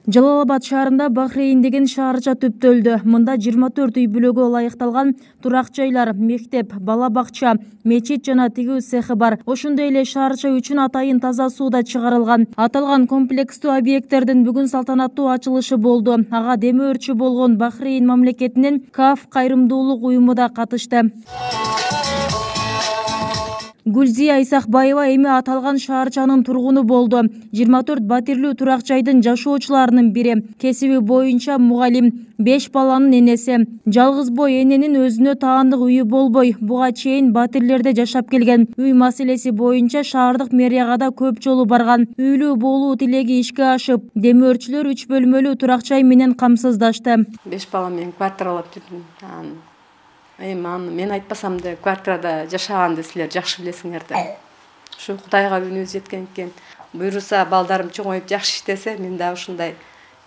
Жалал Абад шаарында Бахрейн деген шаарча төптөлдү. Мында 24 үй бүлөгө ылайыкталган турак жайлар, мектеп, бала бакча, мечит жана тигүү цехи бар. Ошондой эле шаарча үчүн атайын таза суу да чыгарылган. Аталган комплекстүү объекттердин бүгүн салтанаттуу ачылышы болду. Ага демөөрчү болгон Бахрейн мамлекетинин КАФ кайрымдуулук уюму да катышты. Гүлзия Исакбаева эми аталган шаарчанын тургуну болду. 24 батирлүү турак жайдын жашоочуларынын бири. Кесиби боюнча мугалим, 5 баланын энеси. Жалгыз бой эненин өзүнө таандык үйү болбой, буга чейин батирлерде жашап келген. Үй маселеси боюнча шаардык мэрияга да көп жолу барган. Үйлүү болуу тилеги ишке ашып, демөөрчүлөр 3 бөлмөлүү турак жай менен камсыздашты. 5 бала менен квартиралап жүрдүм. Мен айтпасам да квартирада жашаганды силер жакшы билесиңер да. Ушу Кудайга үнүбүз жеткен экен. Буйруса балдарым чоңоюп жакшы иштесе, мен да ушундай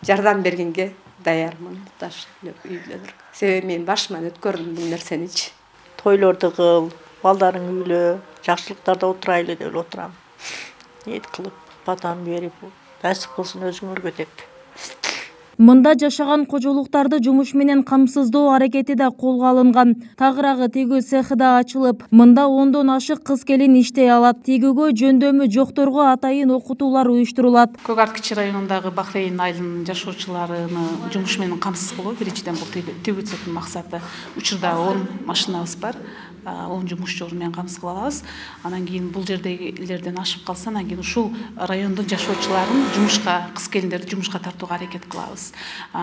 жардам бергенге даярмын. Муктаж үйлөр. Себеби мен башыман өткөрдүм бул нерсеничи. Тойлорду кыл, балдарың үйлө, жакшылыктарда отурайлы деп отурам. Ниет кылып, батан берип, насип кылсын өзүңөргө деп. Мында жашаган кожолуктарды жумуш менен камсыздоо аракети да колго алынган. Тагыраагы тигүү цехи да ачылып, мында 10дон ашык кыз келин иштей алат. Тигүүгө жөндөмү жокторго атайын окутуулар уюштурулат. Көк Арт кичи районундагы Бахрейн айылынын жашоочуларыны жумуш менен камсыз кылуу биринчиден бул тигүү цехтин максаты. Учурда 10 машинабыз бар. 10 жумушчу менен камсыз кыла алабыз. Анан кийин бул жердегилерден ашып калса, анан кийин ушул райондун жашоочуларын жумушка, кыз келиндерди жумушка тартууга аракет кылабыз.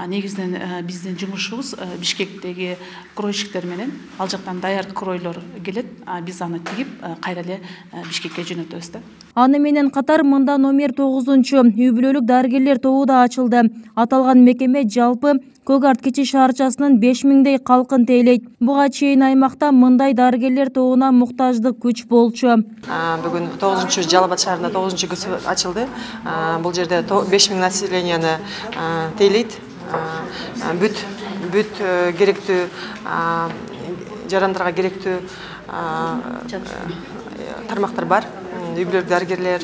Негизинен биздин жумушубуз Бишкектеги кройщиктер менен, ал жактан даяр кройлор келет, биз аны тигип кайра эле Бишкекке жөнөтөбүз да. Аны менен катар мында номер 9-үй бүлөлүк дарыгерлер тобу да ачылды. Аталган мекеме жалпы Көк Арт кичи шаарчасынын 5000дей калкын тейлейт. Буга чейин аймакта мындай дарыгерлер тобуна муктаждык күч болчу. Бүгүн 9 Жалал Абад шаарында 9 көсү ачылды. Бул жерде 5000 населенияны тейлейт. Бүт керектүү жарандарга керектүү тармактар бар. Үй бүлөлүк дарыгерлер,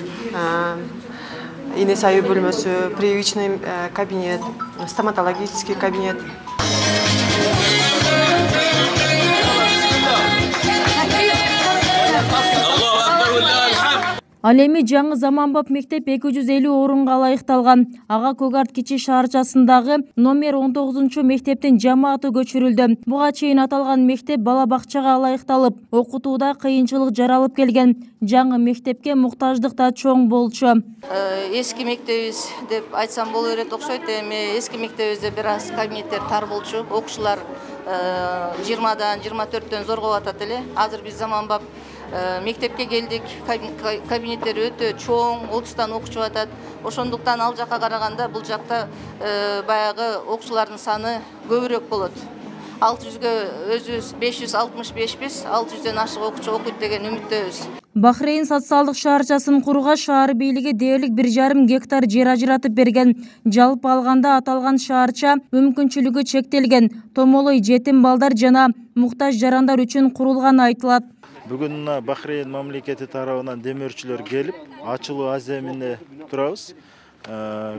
ине саю бөлмөсү, привычный кабинет, стоматологический кабинет. Ал эми жаңы заманбап мектеп 250 орунга ылайыкталган. Ага Көк Арт кичи шаарчасындагы номер 19 мектептин жамааты көчүрүлдү. Буга чейин аталган мектеп бала бакчага ылайыкталып, окутууда кыйынчылык жаралып келген. Жаңы мектепке муктаждык да чоң болчу. Эски мектебиз деп айтсам боло берет окшойт. Эми эски мектебибизде бир аз кабинеттер тар болчу. Окуучулар 20дан 24төн зоргоп атат эле. Азыр биз заманбап мектепке келдик, кабинеттер өтө чоң, 30тан окуучу атат. Ошондуктан ал жакка караганда бул жакта баягы окуучулардын саны көбүрөөк болот. 600гө өзүбүз 565биз, 600дөн ашык окуучу окуйт деген үмүттөбүз. Бахрейн социалдык шаарчасын курууга шаар бийлиги дээрлик 1,5 гектар жер ажыратып берген. Жалпы алганда аталган шаарча мүмкүнчүлүгү чектелген, томолой жетим балдар жана муктаж жарандар үчүн курулганы айтылат. Бүгүн Бахрейн мамлекети тарабынан демөөрчүлөр келип, ачылуу аземине турабыз.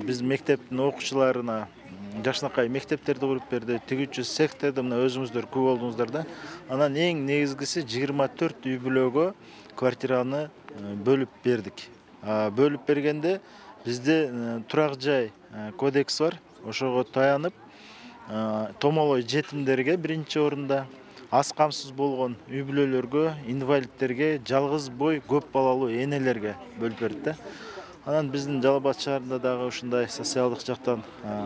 Биз мектептин окуучуларына жакшынакай мектептерди куруп берди, тигүүчү цехтерди мына өзүңүздөр күбө болдуңуздар да. Анан эң негизгиси 24 үй бүлөгө квартираны бөлүп бердик. Бөлүп бергенде бизде турак жай кодекс бар. Ошого таянып, томолой жетимдерге биринчи орунда, аз камсыз болгон үй бүлөлөргө, инвалидтерге, жалгыз бой көп балалуу энелерге бөлүп берди. Анан биздин Жалал Абад шаарында дагы ушундай социалдык жактан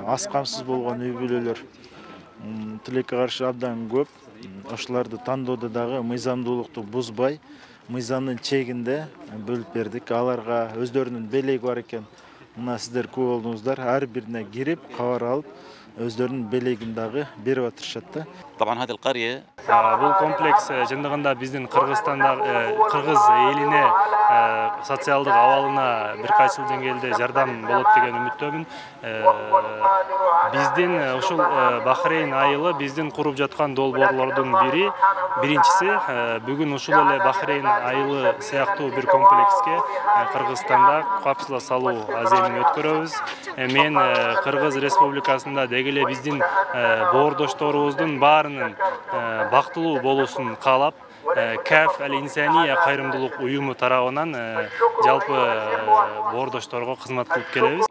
аз камсыз болгон үй бүлөлөр тилекке каршы абдан көп. Ошолорду тандоодо дагы мыйзамдуулукту бузбай, мыйзамдын чегинде бөлүп бердик. Аларга өздөрүнүн белеги бар экен. Мына сиздер күбө болдуңуздар. Ар бирине кирип, кабар алып, өздөрүнүн белегин дагы берип атышат да. طبعا هذه القرية Бул комплекс жындыгында биздин Кыргызстанда кыргыз элине социалдык абалына бир кайсы деңгээлде жардам болот деген үмүттөмүн. Биздин ушул Бахрейн айылы биздин куруп жаткан долбоорлордун биринчиси. Бүгүн ушул эле Бахрейн айылы сыяктуу бир комплекске Кыргызстанда капсула салуу аземин өткөрөбүз. Мен Кыргыз Республикасында деги эле биздин боордошторубуздун баарынын бактылуу болуусун каалап, КАФ Ал-Инсания кайрымдуулук уюму тарабынан жалпы боордошторго кызмат кылып келебиз.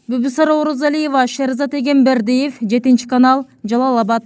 Бүбүсара Орозалиева, Шерзат Эгембердиев, 7 канал, Жалал Абад.